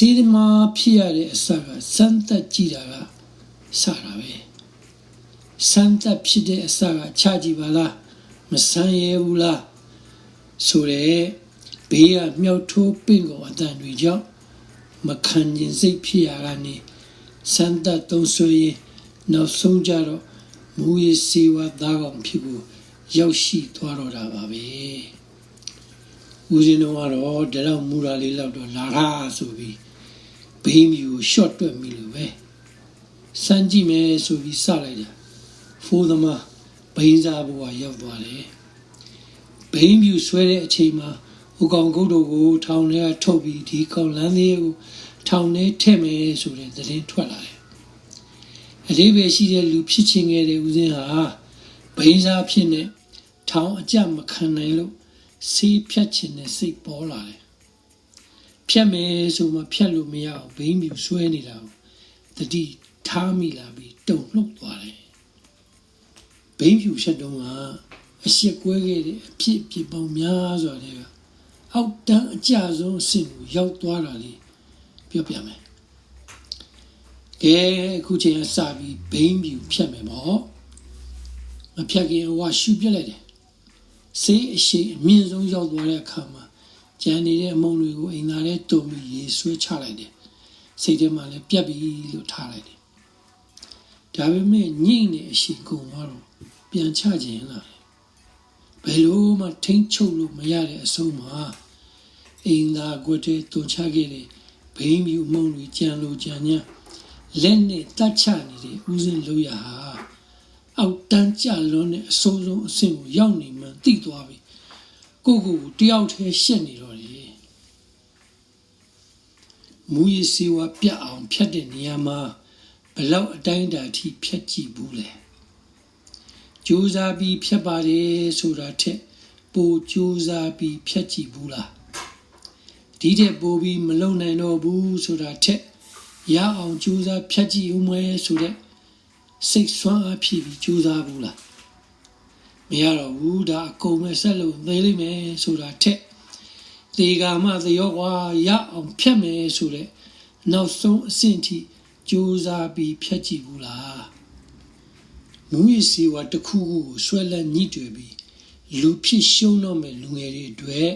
စေမာဖြစ်ရတဲ့အစကစမ်းသပ်ကြည့်တာကစတာပဲစမ်းသပ်ဖြစ်တဲ့အစကချကြည့်ပါလားမဆန်းရဲဘူးလားဆိုတဲ့ဘေးကမြောက်ထိုးပင့်ကုန်အတန်တွေကြောင့်မခံကျင်စိတ်ဖြစ်ရကနေစမ်းသပ်သုံးဆွေးရင်နောက်ဆုံးကြတော့မူရစီဝါသားကောင်ဖြစ်ကိုရောက်ရှိသွားတော့တာပါပဲဦးဇင်းတော်ကတော့ဒီလောက်မူရာလေးလောက်တော့လာတာဆိုပြီးဘေးမျိုးကိုရှော့တွက်မိလို့ပဲစမ်းကြည့်မယ်ဆိုပြီးစလိုက်တာဖိုးသမားဘိန်းစားဘဝရောက်သွားတယ်ဘိန်းမျိုးဆွဲတဲ့အချိန်မှာဟိုကောင်ကုတ်တို့ကိုထောင်ထဲကထုတ်ပြီးဒီကောင်လမ်းသေးကိုထောင်ထဲထည့်မယ်ဆိုတဲ့သတင်းထွက်လာတယ်အလေးပဲရှိတဲ့လူဖြစ်ချင်းခဲ့တဲ့ဦးဇင်းဟာဘိန်းစားဖြစ်နေထောင်အကြမခံနိုင်လို့စီးဖြတ်ချင်တဲ့စိတ်ပေါ်လာတယ်ဖြတ်မယ်ဆိုမှဖြတ်လို့မရအောင်ဘိန်းမျိုးဆွဲနေတာကိုတတိထားမိလာပြီးတုံလှုပ်သွားတယ်ဘိန်းဖြူဖြတ်တော့ကအရှက်ကွဲခဲ့တဲ့အဖြစ်ပေါင်းများစွာတဲ့အောက်တန်းအကြဆုံးအဆင့်ကိုရောက်သွားတာလေပြောပြမယ်ကဲအခုချိန်ကစပြီးဘိန်းဖြူဖြတ်မယ်ပေါ့မဖြတ်ခင်ဝါရှူပြလိုက်တယ်စေးအရှိအမြင့်ဆုံးရောက်သွားတဲ့အခါမှာကြံနေတဲ့အမုံတွေကိုအိမ်သားထဲတုံပြီးရေဆွဲချလိုက်တယ်စိတ်ထဲမှာလည်းပြက်ပြီးလို့ထားလိုက်တယ်ဒါပေမဲ့ညိနေအရှိကုန်တော့ပြန်ချခြင်းလာတယ်ဘယ်လိုမှထိန်းချုပ်လို့မရတဲ့အဆုံးမှာအိမ်သားကွက်တဲ့တုံချခဲ့တဲ့ဘိန်းမြူမုံတွေကြံလို့ကြံညာလက်နဲ့တတ်ချနေတဲ့ဦးစင်းလို့ရဟာအောက်တန်းကြလွန်းတဲ့အဆုံးဆုံးအဆင့်ကိုရောက်နေမှသိသွားပြီကိုတယောက်တည်းရှက်နေတော့တယ်မူရစီဝါပြအောင်ဖြတ်တဲ့နေရာမှာဘလောက်အတိုင်းအတာထိဖြတ်ကြည့်ဘူးလဲကြိုးစားပြီးဖြတ်ပါတယ်ဆိုတာထက်ပိုကြိုးစားပြီးဖြတ်ကြည့်ဘူးလားဒီတဲ့ပိုပြီးမလုံနိုင်တော့ဘူးဆိုတာထက်ရအောင်ကြိုးစားဖြတ်ကြည့်ဦးမယ်ဆိုတဲ့စိတ်ဆွမ်းအားဖြည့်ပြီးကြိုးစားဘူးလားမရတော့ဘူးဒါအကုန်ပဲဆက်လို့သေးလိမ့်မယ်ဆိုတာထက်ဒီကမှသရောကွာရအောင်ဖြတ်မယ်ဆိုတဲ့နောက်ဆုံးအဆင့်ထိကြိုးစားပြီးဖြတ်ကြည့်ဘူးလားမူရစီဝါတစ်ခုခုကိုဆွဲလက်ညှိတွယ်ပြီးလူဖြစ်ရှုံးတော့မဲ့လူငယ်တွေအတွက်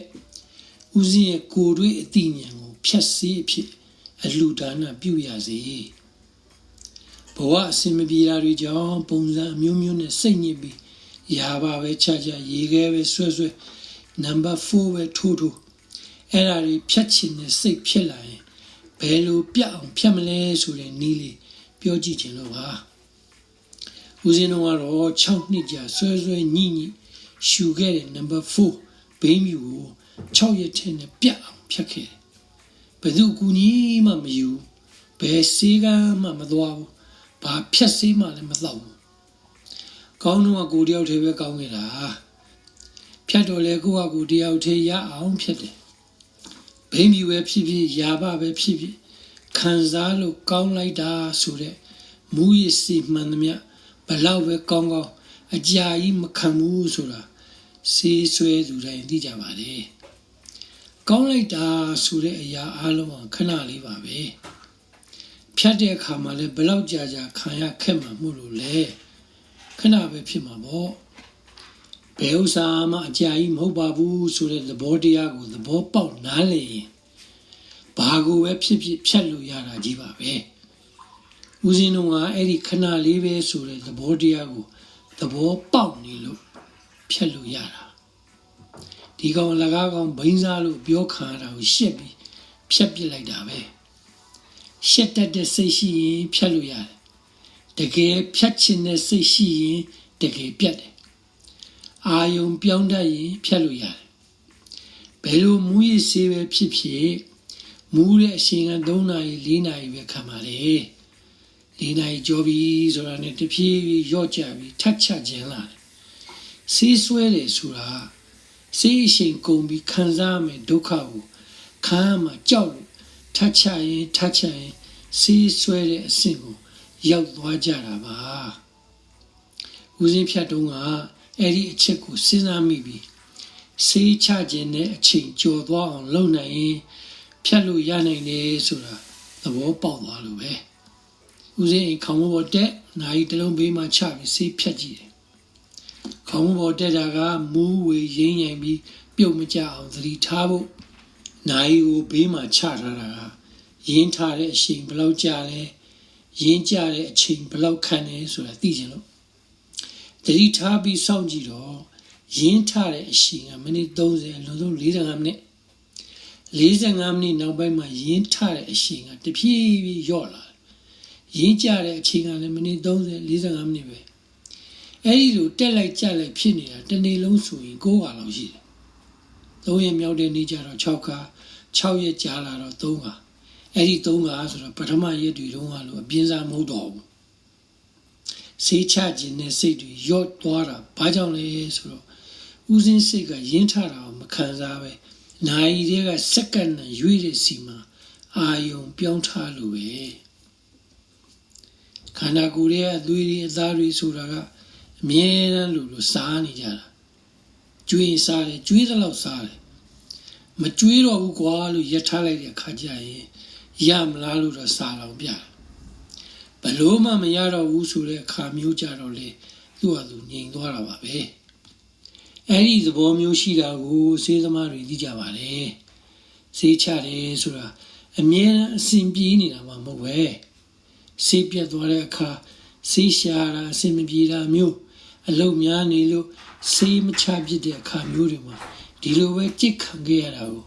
ဦးဇင်းရဲ့ကိုယ်တွေ့အသိဉာဏ်ကိုဖြတ်စေးဖြစ်အလှူဒါနပြုရစေဘဝအစင်မပြေတာတွေကြောင့်ပုံစံအမျိုးမျိုးနဲ့စိတ်ညစ်ပြီးရာပါပဲချရေခဲပဲဆွဲနံပါတ်4ပဲထိုးအဲ့ဒါတွေဖြတ်ချင်တဲ့စိတ်ဖြစ်လာရင်ဘယ်လိုပြအောင်ဖြတ်မလဲဆိုတဲ့နည်းလေးပြောကြည့်ခြင်းလို့ပါဦးဇင်းတော်ကတော့6နှစ်ကြာဆွဲညှိရှူခဲ့တဲ့နံပါတ်4ဘိန်းမြူကို6ရက်ထဲနဲ့ပြအောင်ဖြတ်ခဲ့တယ်ဘယ်သူကူညီမှမယူဘယ်စေးကမှမသွားဘူးဘာဖြတ်စေးမှလည်းမတော့ဘူးကောင်းတော့ကိုတယောက်တည်းပဲကောင်းခဲ့တာဖြတ်တော့လေကိုကကိုတယောက်တည်းရအောင်ဖြတ်တယ်ဘိန်းမြူပဲဖြစ်ဖြစ်ရာဘပဲဖြစ်ဖြစ်ခံစားလို့ကောင်းလိုက်တာဆိုတဲ့မူရစီမှန်သမျှဘလောက်ပဲကောင်းအကြာကြီးမခံဘူးဆိုတာစေးဆွဲသူတိုင်းသိကြပါလေကောင်းလိုက်တာဆိုတဲ့အရာအလုံးခဏလေးပါပဲဖြတ်တဲ့အခါမှာလည်းဘလောက်ကြာခံရခက်မှာမို့လို့လေခဏပဲဖြစ်မှာပေါ့ဘယ်ဥစ္စာမှအကြာကြီးမဟုတ်ပါဘူးဆိုတဲ့သဘောတရားကိုသဘောပေါက်နားလည်ရင်ဘာကိုပဲဖြစ်ဖြတ်လို့ရတာကြီးပါပဲဦးဇင်းတို့ကအဲ့ဒီခဏလေးပဲဆိုတဲ့သဘောတရားကိုသဘောပေါက်နေလို့ဖြတ်လို့ရတာဒီကောင်လကားကောင်ဘိန်းစားလို့ပြောခံရတာကိုရှက်ပြီးဖြတ်ပစ်လိုက်တာပဲရှက်တတ်တဲ့စိတ်ရှိရင်ဖြတ်လို့ရတယ်တကယ်ဖြတ်ချင်တဲ့စိတ်ရှိရင်တကယ်ပြတ်တယ်အာယုံပြောင်းတတ်ရင်ဖြတ်လို့ရတယ်ဘယ်လိုမူရစေးပဲဖြစ်မူတဲ့အချိန်က3နာရီ4နာရီပဲခံပါလေ4နာရီကြောပြီးဆိုတာနဲ့တဖြည်းဖြည်းရော့ကြပြီးထတ်ချခြင်းလာတယ်စေးဆွဲတယ်ဆိုတာစေးအချိန်ကုန်ပြီးခံစားမယ်ဒုက္ခကိုခံမှကြောက်လို့ထတ်ချရင်စေးဆွဲတဲ့အဆင့်ကိုရောက်သွားကြတာပါဦးစင်းဖြတ်တုံးကအဲ့ဒီအချက်ကိုစဉ်းစားမိပြီးစေးချခြင်းနဲ့အချိန်ကျော်သွားအောင်လုပ်နိုင်ရင် ဖြတ်လို့ရနိုင်တယ်ဆိုတာသဘောပေါက်သွားလို့ပဲဦးစင်းအိမ်ခေါင်းပေါ်တက်နိုင်တလုံးဘေးမှာချပြီးဆေးဖြတ်ကြည့်တယ်ခေါင်းပေါ်တက်တာကမူးဝေရင်းရင်ပြီးပြုတ်မကြအောင်သတိထားဖို့နိုင်ကိုဘေးမှာချထားတာကရင်းထားတဲ့အချိန်ဘယ်လောက်ကြာလဲရင်းကြတဲ့အချိန်ဘယ်လောက်ခံလဲဆိုတာသိချင်လို့သတိထားပြီးစောင့်ကြည့်တော့ရင်းထားတဲ့အချိန်ကမိနစ်30အလုံးစုံ45မိနစ်45မိနစ်နောက်ပိုင်းမှာရင်းထားတဲ့အချိန်ကတဖြည်းဖြည်းလျော့လာရင်းကြတဲ့အချိန်ကလည်းမိနစ်30 45မိနစ်ပဲအဲ့ဒီလိုတက်လိုက်ကြလိုက်ဖြစ်နေတာတစ်နေ့လုံးဆိုရင်9ခါလောက်ရှိတယ်3ရက်မြောက်တဲ့နေ့ကျတော့6ခါ6ရက်ကြာလာတော့3ခါအဲ့ဒီ3ခါဆိုတော့ပထမရက်တွေတုန်းကလို့အပြင်းစားမဟုတ်တော့ဘူးဆေးချခြင်းနဲ့စိတ်တွေရော့သွားတာဘာကြောင့်လဲဆိုတော့ဦးစင်းစိတ်ကရင်းထတာကိုမခံစားပဲနိုင်တွေကစက္ကန့်နဲ့ရွေ့တဲ့စီမှာအာယုံပြောင်းထားလို့ပဲခန္ဓာကိုယ်ရဲ့အသွေးတွေအသားတွေဆိုတာကအမြဲတမ်းလို့စားနေကြတာကျွေးစားတယ်ကျွေးသလောက်စားတယ်မကျွေးတော့ဘူးကွာလို့ရထားလိုက်တဲ့အခါကျရင်ရမလားလို့တော့စားတော့ပြဘလို့မှမရတော့ဘူးဆိုတဲ့အခါမျိုးကြတော့လေသူ့ဟာသူငြိမ်သွားတာပါပဲအဲ့ဒီသဘောမျိုးရှိတာကိုစေးသမားတွေသိကြပါလေစေးချတယ်ဆိုတာအမြဲတမ်းအစဉ်ပြေးနေတာမှမဟုတ်ပဲစေးပြတ်သွားတဲ့အခါစေးရှာတာအစဉ်မပြေတာမျိုးအလုံးများနေလို့စေးမချဖြစ်တဲ့အခါမျိုးတွေမှာဒီလိုပဲကြစ်ခံခဲ့ရတာကို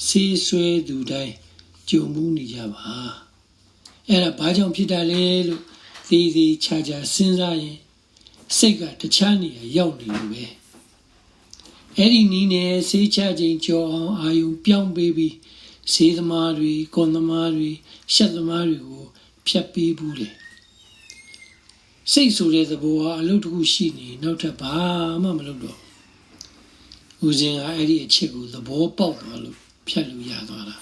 စေးဆွဲသူတိုင်းကြုံမှုနေကြပါအဲ့ဒါဘာကြောင့်ဖြစ်တာလဲလို့သေးသေးချာချာစဉ်းစားရင်စိတ်ကတခြားနေရာရောက်နေလို့ပဲအဲ့ဒီနည်းနဲ့စေးချခြင်းကြောအောင်အာယုံပြောင်းပေးပြီးစေးသမားတွေကွန်သမားတွေရှက်သမားတွေကိုဖြတ်ပေးဘူးလေစိတ်ဆိုတဲ့သဘောကအလုပ်တစ်ခုရှိနေနောက်ထပ်ဘာမှမလုပ်တော့ဦးဇင်းကအဲ့ဒီအချက်ကိုသဘောပေါက်သွားလို့ဖြတ်လို့ရသွားတာ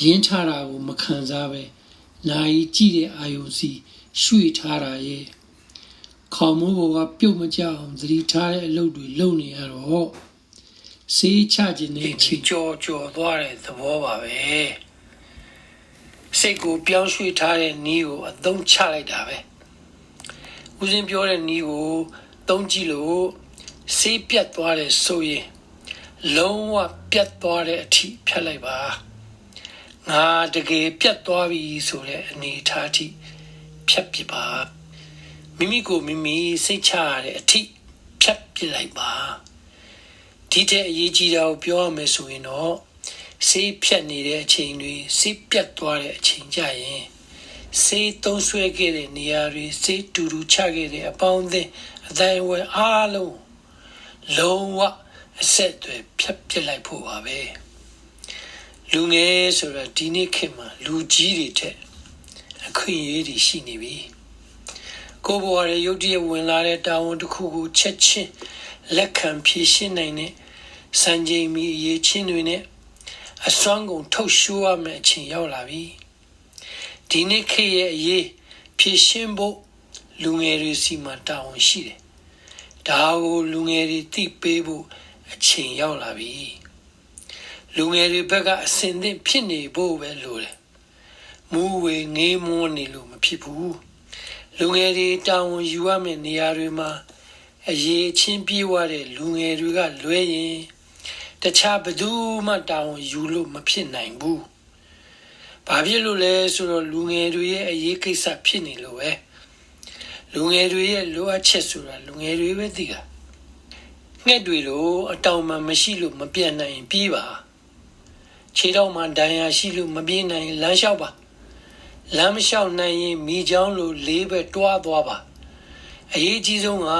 ရင်းထားတာကိုမခံစားပဲနိုင်ကြည့်တဲ့အာယုံစီရွှေ့ထားတာရဲ့ခေါင်းမိုးပေါ်ကပြုတ်မကြအောင်သတိထားတဲ့အလုပ်တွေလုပ်နေရတော့စေးချခြင်းနဲ့ချီကြောသွားတဲ့သဘောပါပဲစိတ်ကိုပြောင်းရွှေ့ထားတဲ့နည်းကိုအသုံးချလိုက်တာပဲဦးစင်းပြောတဲ့နည်းကိုသုံးကြည့်လို့စေးပြတ်သွားတယ်ဆိုရင်လုံးဝပြတ်သွားတဲ့အထိဖြတ်လိုက်ပါငါတကယ်ပြတ်သွားပြီဆိုတဲ့အနေအထားအထိဖြတ်ပစ်ပါမိမိကိုမိမိစိတ်ချရတဲ့အထိဖြတ်ပစ်လိုက်ပါဒီတဲ့အရေးကြီးတာကိုပြောရမယ်ဆိုရင်တော့စေးဖြတ်နေတဲ့အချိန်တွေစေးပြတ်သွားတဲ့အချိန်ကြရင်စေးသုံးဆွဲခဲ့တဲ့နေရာတွေစေးတူတူချခဲ့တဲ့အပေါင်းအသင်းအတိုင်းအဝဲအားလုံးလုံးဝအဆက်အသွယ်ဖြတ်ပစ်လိုက်ဖို့ပါပဲလူငယ်ဆိုတာဒီနေ့ခေတ်မှာလူကြီးတွေထက်အခွင့်အရေးတွေရှိနေပြီကိုယ်ဘဝရဲ့ရုပ်တရက်ဝင်လာတဲ့တာဝန်တစ်ခုကိုချက်ချင်းလက်ခံဖြေရှင်းနိုင်တဲ့စံချိန်မီအရေးချင်းတွေနဲ့အစွမ်းကုန်ထုတ်ရှိုးရမယ့်အချိန်ရောက်လာပြီဒီနေ့ခေတ်ရဲ့အရေးဖြေရှင်းဖို့လူငယ်တွေစီမှာတာဝန်ရှိတယ်ဒါကိုလူငယ်တွေသိပေးဖို့အချိန်ရောက်လာပြီလူငယ်တွေဘက်ကအစင်သင့်ဖြစ်နေဖို့ပဲလိုတယ်မူးဝေငေးမွန်းနေလို့မဖြစ်ဘူးလူငယ်တွေတာဝန်ယူရမယ့်နေရာတွေမှာအရေးချင်းပြေးဝတဲ့လူငယ်တွေကလွဲရင်တခြားဘယ်သူမှတာဝန်ယူလို့မဖြစ်နိုင်ဘူးဘာဖြစ်လို့လဲဆိုတော့လူငယ်တွေရဲ့အရေးကိစ္စဖြစ်နေလို့ပဲလူငယ်တွေရဲ့လိုအပ်ချက်ဆိုတာလူငယ်တွေပဲသိတာငှက်တွေလို့အတောင်မှမရှိလို့မပြတ်နိုင်ပြေးပါခြေထောက်မှာဒဏ်ရာရှိလို့မပြေးနိုင်လမ်းလျှောက်ပါလမ်းမလျှောက်နိုင်ရင်မိချောင်းလိုလေးပဲတွားသွားပါအရေးကြီးဆုံးက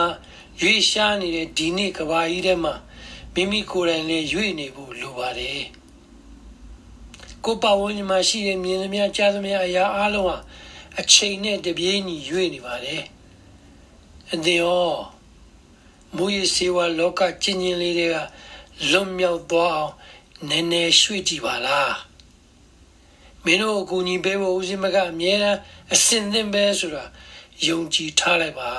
ရွေ့ရှားနေတဲ့ဒီနေ့ကဘာကြီးထဲမှာမိမိကိုယ်တိုင်လည်းရွေ့နေဖို့လိုပါတယ်ကိုပဝန်းကျင်မှာရှိတဲ့မြင်သမျှကြားသမျှအရာအလုံးဟာအချိန်နဲ့တပြေးညီရွေ့နေပါတယ်အသင်ရောမူရစေဝါလောကကျဉ်းကျဉ်းလေးတွေကလွတ်မြောက်သွားအောင်နည်းနည်းရွှေ့ကြည့်ပါလားမင်းတို့အကူအညီပေးဖို့ဦးစီးမကအမြဲတမ်းအစင်သင့်ပဲဆိုတာယုံကြည်ထားလိုက်ပါ